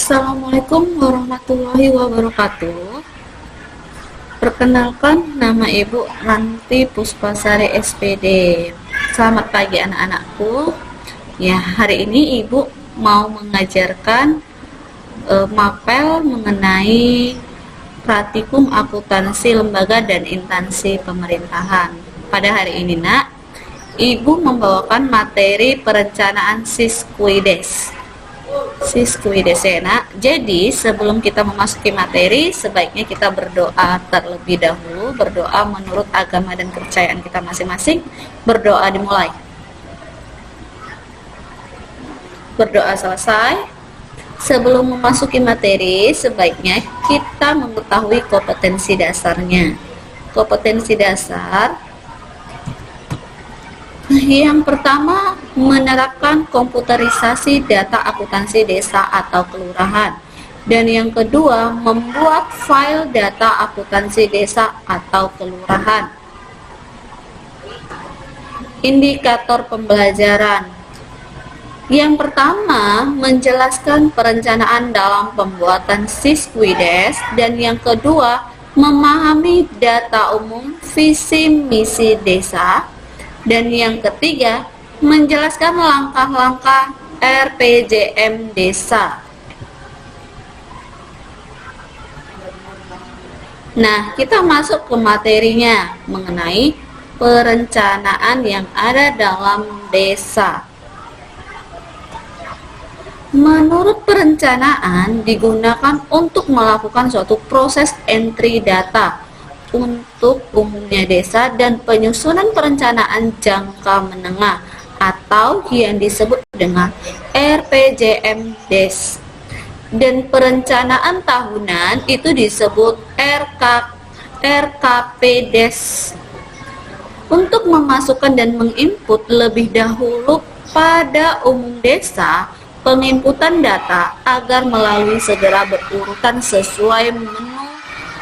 Assalamualaikum warahmatullahi wabarakatuh. Perkenalkan, nama Ibu Ranti Puspasari SPD. Selamat pagi anak-anakku. Ya, hari ini Ibu mau mengajarkan mapel mengenai praktikum akuntansi lembaga dan instansi pemerintahan. Pada hari ini, Nak, Ibu membawakan materi perencanaan Siskuides ya, Nak. Jadi sebelum kita memasuki materi, sebaiknya kita berdoa terlebih dahulu. Berdoa menurut agama dan kepercayaan kita masing-masing. Berdoa dimulai. Berdoa selesai. Sebelum memasuki materi, sebaiknya kita mengetahui kompetensi dasarnya. Kompetensi dasar yang pertama, menerapkan komputerisasi data akuntansi desa atau kelurahan. Dan yang kedua, membuat file data akuntansi desa atau kelurahan. Indikator pembelajaran. Yang pertama, menjelaskan perencanaan dalam pembuatan Siskuides. Dan yang kedua, memahami data umum visi misi desa. Dan yang ketiga, menjelaskan langkah-langkah RPJM desa. Nah, kita masuk ke materinya mengenai perencanaan yang ada dalam desa. Menurut perencanaan digunakan untuk melakukan suatu proses entry data untuk umumnya desa dan penyusunan perencanaan jangka menengah atau yang disebut dengan RPJM Des. Dan perencanaan tahunan itu disebut RKP Des. Untuk memasukkan dan menginput lebih dahulu pada umum desa, penginputan data agar melalui segera berurutan sesuai menu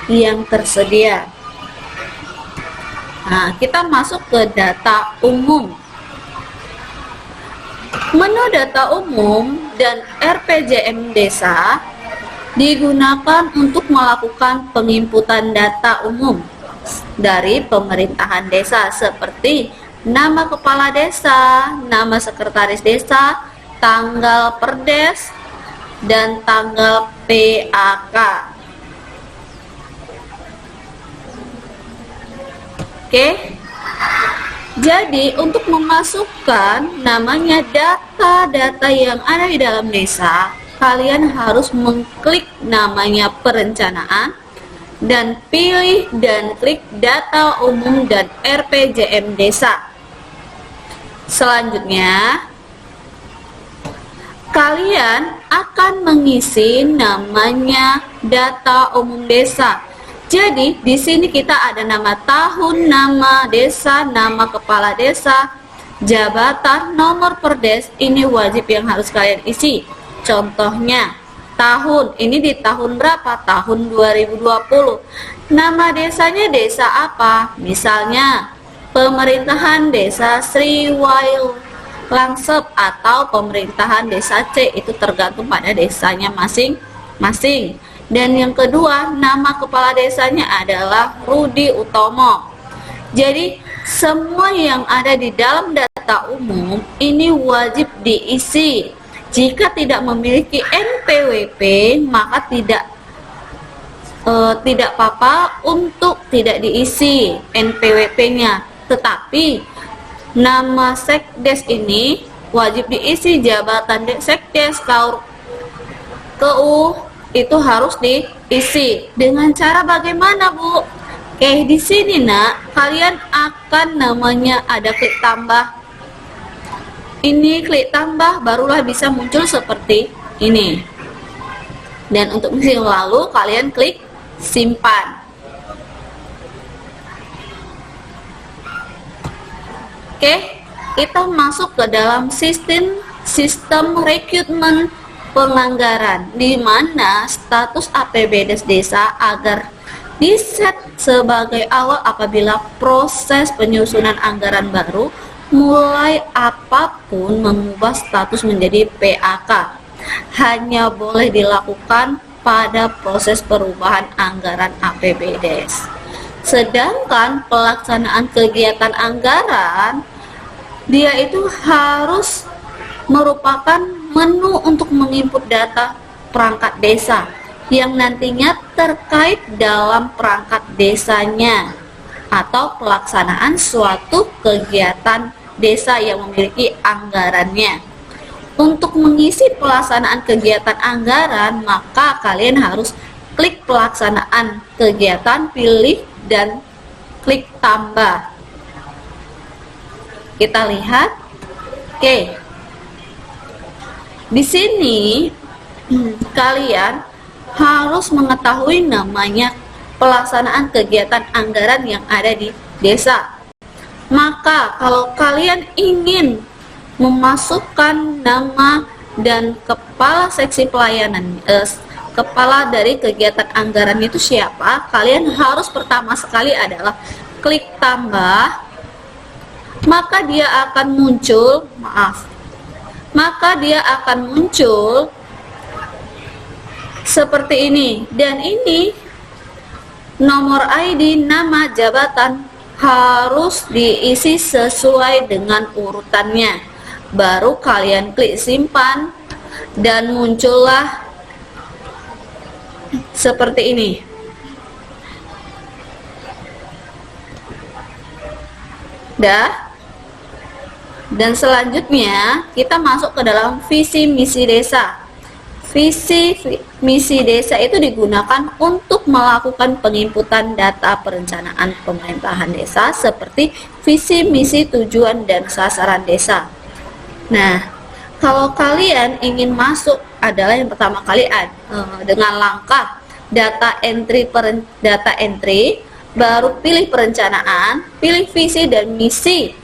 yang tersedia. Nah, kita masuk ke data umum. Menu data umum dan RPJM desa digunakan untuk melakukan penginputan data umum dari pemerintahan desa seperti nama kepala desa, nama sekretaris desa, tanggal perdes, dan tanggal PAK. Oke, jadi untuk memasukkan namanya data-data yang ada di dalam desa, kalian harus mengklik namanya perencanaan dan pilih dan klik data umum dan RPJM desa. Selanjutnya, kalian akan mengisi namanya data umum desa. Jadi di sini kita ada nama tahun, nama desa, nama kepala desa, jabatan, nomor perdes. Ini wajib yang harus kalian isi. Contohnya tahun, ini di tahun berapa? Tahun 2020. Nama desanya desa apa? Misalnya pemerintahan desa Sriwail Langsep atau pemerintahan desa C, itu tergantung pada desanya masing-masing. Dan yang kedua, nama kepala desanya adalah Rudi Utomo. Jadi semua yang ada di dalam data umum ini wajib diisi. Jika tidak memiliki NPWP, maka tidak apa-apa untuk tidak diisi NPWP-nya. Tetapi nama sekdes ini wajib diisi, jabatan sekdes, KU itu harus diisi. Dengan cara bagaimana, Bu? Oke, di sini, Nak, kalian akan namanya ada klik tambah. Ini klik tambah barulah bisa muncul seperti ini. Dan untuk mesin lalu kalian klik simpan. Oke, kita masuk ke dalam sistem rekrutmen penganggaran, di mana status APBD desa agar diset sebagai awal apabila proses penyusunan anggaran baru mulai apapun mengubah status menjadi PAK. hanya boleh dilakukan pada proses perubahan anggaran APBDes. Sedangkan pelaksanaan kegiatan anggaran, dia itu harus merupakan menu untuk menginput data perangkat desa yang nantinya terkait dalam perangkat desanya atau pelaksanaan suatu kegiatan desa yang memiliki anggarannya. Untuk mengisi pelaksanaan kegiatan anggaran, maka kalian harus klik pelaksanaan kegiatan, pilih dan klik tambah. Kita lihat. Oke. Di sini kalian harus mengetahui namanya pelaksanaan kegiatan anggaran yang ada di desa. Maka kalau kalian ingin memasukkan nama dan kepala seksi pelayanan, kepala dari kegiatan anggaran itu siapa, kalian harus pertama sekali adalah klik tambah, maka dia akan muncul, seperti ini. Dan ini nomor ID, nama jabatan harus diisi sesuai dengan urutannya. Baru kalian klik simpan dan muncullah seperti ini. Dan selanjutnya kita masuk ke dalam visi misi desa. Visi misi desa itu digunakan untuk melakukan penginputan data perencanaan pemerintahan desa seperti visi misi tujuan dan sasaran desa. Nah, kalau kalian ingin masuk adalah yang pertama kali dengan langkah data entry, baru pilih perencanaan, pilih visi dan misi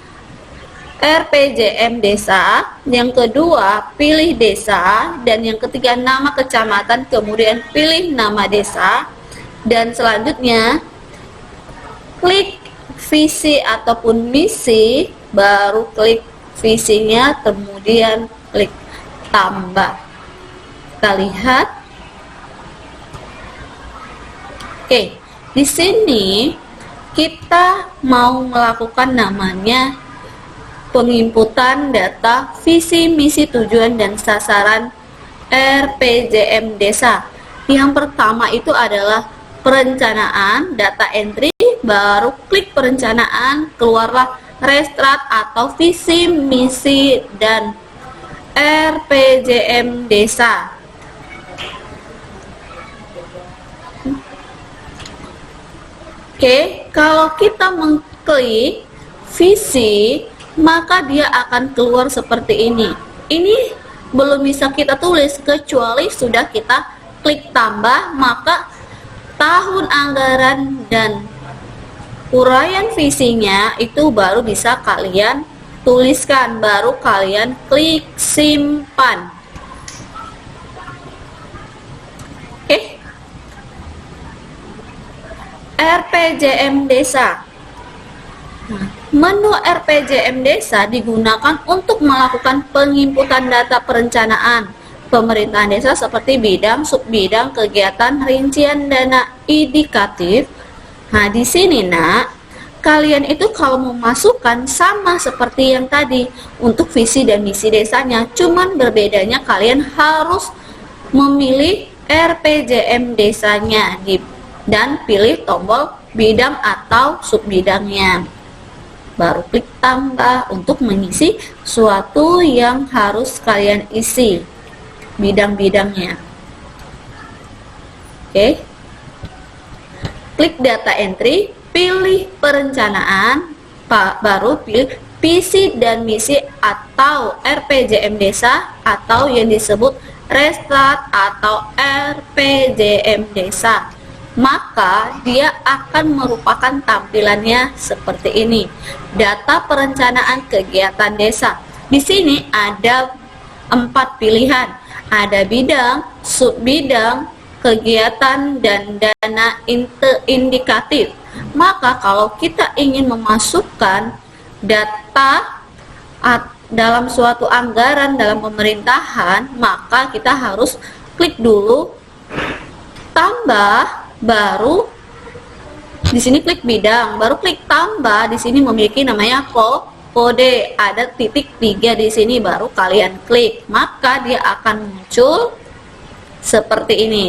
RPJM desa, yang kedua pilih desa, dan yang ketiga nama kecamatan, kemudian pilih nama desa, dan selanjutnya klik visi ataupun misi, baru klik visinya, kemudian klik tambah. Kita lihat. Oke, di sini kita mau melakukan namanya penginputan data visi, misi, tujuan, dan sasaran RPJM desa. Yang pertama itu adalah perencanaan, data entry, baru klik perencanaan, keluarlah restart atau visi, misi, dan RPJM desa. Oke, kalau kita mengklik visi, maka dia akan keluar seperti ini. Ini belum bisa kita tulis kecuali sudah kita klik tambah, maka tahun anggaran dan uraian visinya itu baru bisa kalian tuliskan, baru kalian klik simpan. Oke. RPJM desa. Menu RPJM desa digunakan untuk melakukan penginputan data perencanaan pemerintahan desa seperti bidang, subbidang, kegiatan, rincian dana indikatif. Nah, di sini nak, kalian itu kalau memasukkan sama seperti yang tadi untuk visi dan misi desanya, cuman berbedanya kalian harus memilih RPJM desanya dan pilih tombol bidang atau subbidangnya. Baru klik tambah untuk mengisi suatu yang harus kalian isi bidang-bidangnya. Oke. Klik data entry, pilih perencanaan, baru pilih visi dan misi atau RPJM desa atau yang disebut restart atau RPJM desa. Maka dia akan merupakan tampilannya seperti ini. Data perencanaan kegiatan desa. Di sini ada 4 pilihan. Ada bidang, subbidang, kegiatan, dan dana indikatif. Maka kalau kita ingin memasukkan data dalam suatu anggaran dalam pemerintahan, maka kita harus klik dulu tambah, baru di sini klik bidang, baru klik tambah. Di sini memiliki namanya kode, ada titik 3 di sini, baru kalian klik, maka dia akan muncul seperti ini.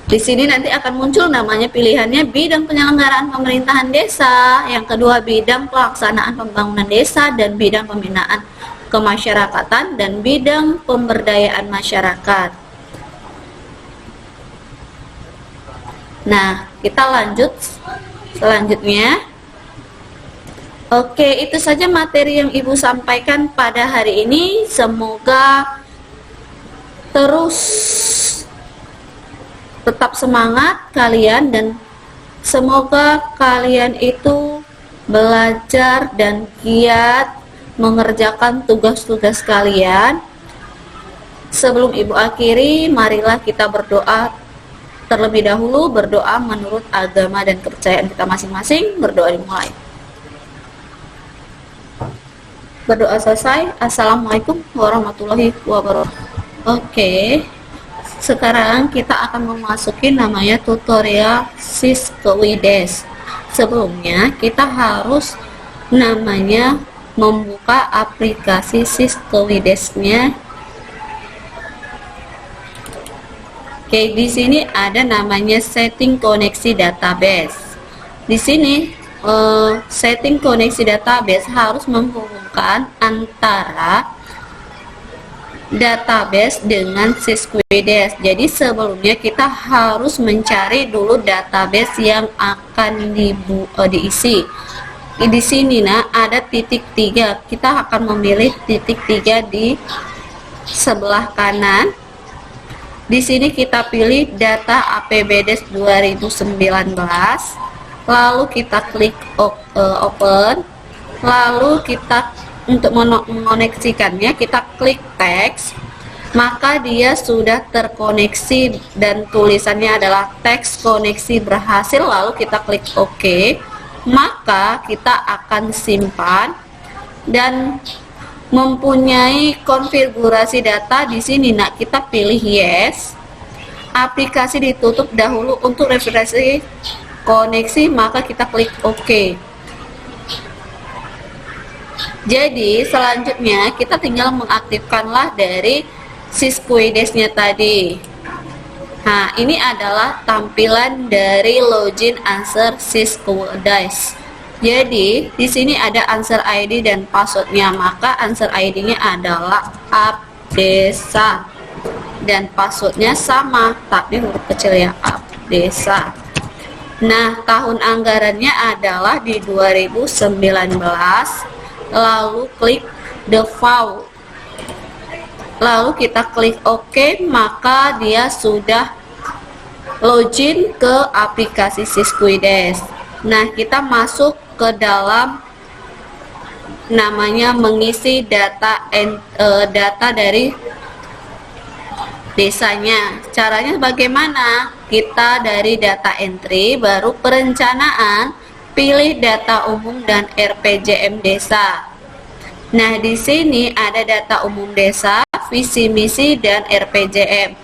Di sini nanti akan muncul namanya, pilihannya bidang penyelenggaraan pemerintahan desa, yang kedua bidang pelaksanaan pembangunan desa, dan bidang pembinaan kemasyarakatan, dan bidang pemberdayaan masyarakat. Nah, kita lanjut selanjutnya. Oke, itu saja materi yang Ibu sampaikan pada hari ini. Semoga terus tetap semangat kalian, dan semoga kalian itu belajar dan giat mengerjakan tugas-tugas kalian. Sebelum Ibu akhiri, marilah kita berdoa terlebih dahulu, berdoa menurut agama dan kepercayaan kita masing-masing. Berdoa dimulai. Berdoa selesai. Assalamualaikum warahmatullahi wabarakatuh. Oke. Sekarang kita akan memasuki namanya tutorial Sysquidess. Sebelumnya kita harus namanya membuka aplikasi Sysquidess-nya. Oke, di sini ada namanya setting koneksi database. Di sini setting koneksi database harus menghubungkan antara database dengan Sysquidess. Jadi sebelumnya kita harus mencari dulu database yang akan diisi. Di sini ada titik 3. Kita akan memilih titik 3 di sebelah kanan. Di sini kita pilih data APBDes 2019. Lalu kita klik open. Lalu kita untuk mengoneksikannya kita klik teks, maka dia sudah terkoneksi dan tulisannya adalah teks koneksi berhasil. Lalu kita klik OK, maka kita akan simpan dan mempunyai konfigurasi data. Di sini kita pilih yes. Aplikasi ditutup dahulu untuk refresh koneksi, maka kita klik OK. Jadi selanjutnya kita tinggal mengaktifkanlah dari Sysquidess-nya tadi. Nah, ini adalah tampilan dari login answer Sysquidess. Jadi di sini ada answer ID dan passwordnya, maka answer ID-nya adalah abdesa dan passwordnya sama tapi huruf kecil ya, abdesa. Nah, tahun anggarannya adalah di 2019. Lalu klik default, lalu kita klik OK, maka dia sudah login ke aplikasi Sysquidess. Nah, kita masuk ke dalam namanya mengisi data dari desanya. Caranya bagaimana? Kita dari data entry, baru perencanaan, pilih data umum dan RPJM desa. Nah, di sini ada data umum desa, visi misi dan RPJM.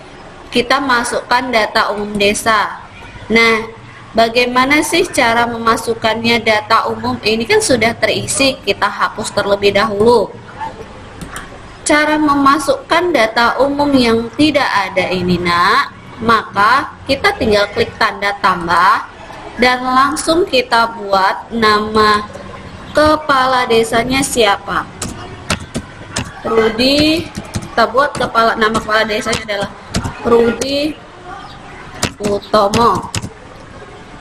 Kita masukkan data umum desa. Nah, bagaimana sih cara memasukkannya data umum? Ini kan sudah terisi, kita hapus terlebih dahulu. Cara memasukkan data umum yang tidak ada ini, maka kita tinggal klik tanda tambah dan langsung kita buat nama kepala desanya siapa. Rudi, kita buat nama kepala desanya adalah Rudi Utomo.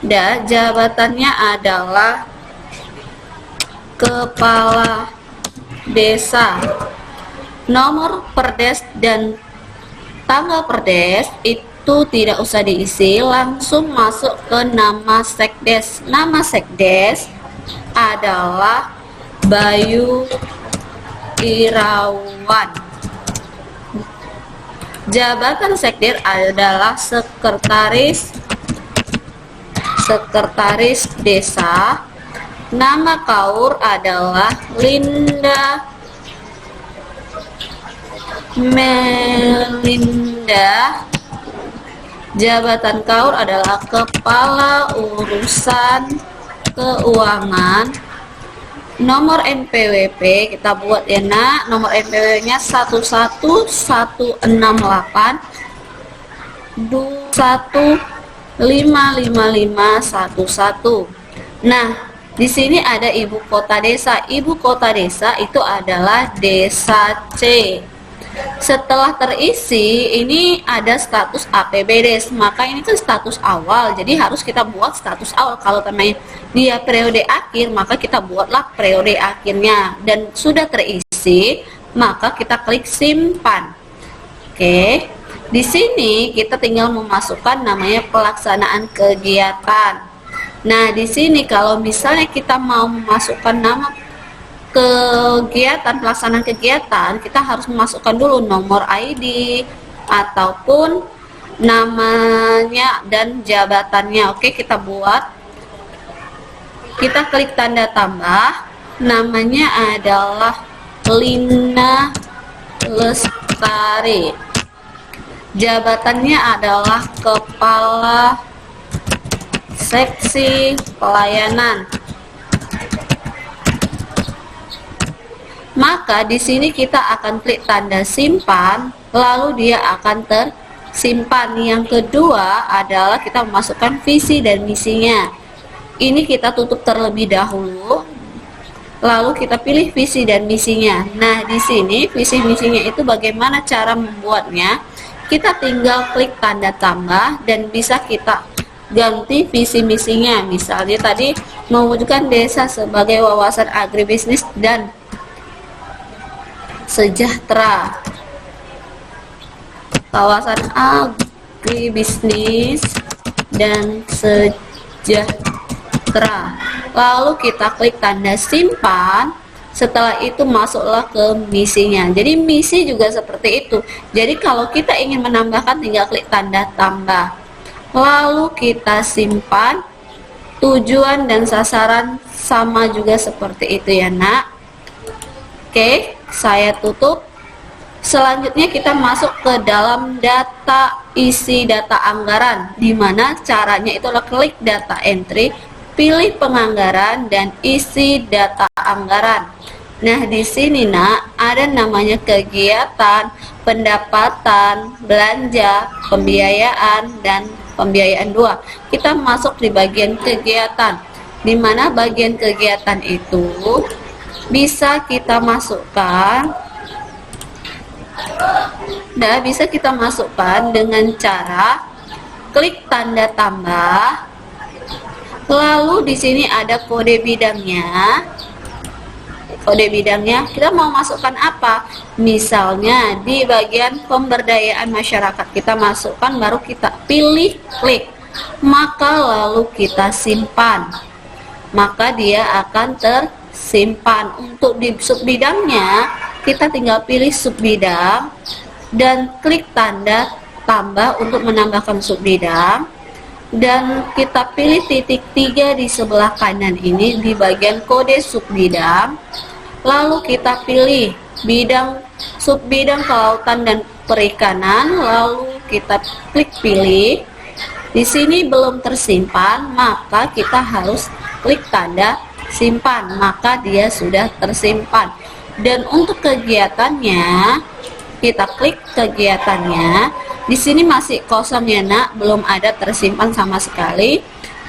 Dan jabatannya adalah kepala desa. Nomor perdes dan tanggal perdes itu tidak usah diisi, langsung masuk ke nama sekdes. Nama sekdes adalah Bayu Irawan. Jabatan sekdes adalah sekretaris desa. Nama KAUR adalah Linda Melinda. Jabatan KAUR adalah Kepala Urusan Keuangan. Nomor NPWP kita buat ya nak. Nomor NPWP-nya 11168 215511. Nah, di sini ada ibu kota desa. Ibu kota desa itu adalah Desa C. Setelah terisi, ini ada status APBD, maka ini kan status awal, jadi harus kita buat status awal. Kalau teman dia periode akhir, maka kita buatlah periode akhirnya. Dan sudah terisi, maka kita klik simpan. Oke, di sini kita tinggal memasukkan namanya pelaksanaan kegiatan. Nah, di sini kalau misalnya kita mau memasukkan nama kegiatan, pelaksanaan kegiatan, kita harus memasukkan dulu nomor ID ataupun namanya dan jabatannya. Oke, kita buat. Kita klik tanda tambah. Namanya adalah Lina Lestari. Jabatannya adalah Kepala Seksi Pelayanan. Maka di sini kita akan klik tanda simpan, lalu dia akan tersimpan. Yang kedua adalah kita memasukkan visi dan misinya. Ini kita tutup terlebih dahulu, lalu kita pilih visi dan misinya. Nah, di sini visi misinya itu bagaimana cara membuatnya? Kita tinggal klik tanda tambah dan bisa kita ganti visi misinya. Misalnya tadi mewujudkan desa sebagai wawasan agribisnis dan sejahtera, kawasan agribisnis dan sejahtera. Lalu kita klik tanda simpan. Setelah itu masuklah ke misinya. Jadi misi juga seperti itu. Jadi kalau kita ingin menambahkan, tinggal klik tanda tambah, lalu kita simpan. Tujuan dan sasaran sama juga seperti itu ya nak. Oke, saya tutup. Selanjutnya kita masuk ke dalam data, isi data anggaran, di mana caranya itu adalah klik data entry, pilih penganggaran dan isi data anggaran. Nah, di sini nak ada namanya kegiatan, pendapatan, belanja, pembiayaan dan pembiayaan 2. Kita masuk di bagian kegiatan, di mana bagian kegiatan itu bisa kita masukkan. Nah, bisa kita masukkan dengan cara klik tanda tambah. Lalu di sini ada kode bidangnya. Kode bidangnya kita mau masukkan apa? Misalnya di bagian pemberdayaan masyarakat, kita masukkan, baru kita pilih klik. Maka lalu kita simpan. Maka dia akan tersimpan. Untuk di subbidangnya, kita tinggal pilih subbidang dan klik tanda tambah untuk menambahkan subbidang, dan kita pilih titik 3 di sebelah kanan ini di bagian kode subbidang. Lalu kita pilih bidang subbidang kelautan dan perikanan, lalu kita klik pilih. Di sini belum tersimpan, maka kita harus klik tanda simpan, maka dia sudah tersimpan. Dan untuk kegiatannya, kita klik kegiatannya. Di sini masih kosong ya nak, belum ada tersimpan sama sekali.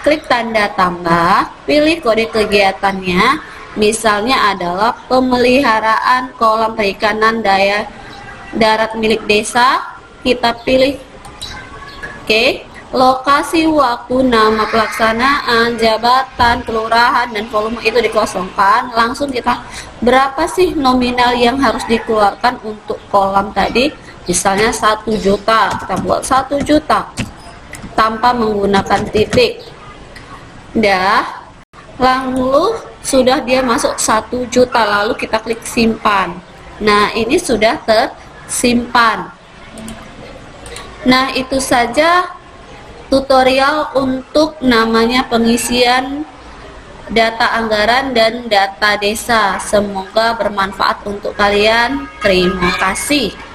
Klik tanda tambah, pilih kode kegiatannya. Misalnya adalah pemeliharaan kolam perikanan daya darat milik desa. Kita pilih oke. Lokasi, waktu, nama pelaksanaan, jabatan, kelurahan, dan volume itu dikosongkan. Langsung kita berapa sih nominal yang harus dikeluarkan untuk kolam tadi? Misalnya 1 juta, kita buat 1 juta tanpa menggunakan titik. Dah, lalu sudah dia masuk 1 juta, lalu kita klik simpan. Nah, ini sudah tersimpan. Nah, itu saja tutorial untuk namanya pengisian data anggaran dan data desa. Semoga bermanfaat untuk kalian. Terima kasih.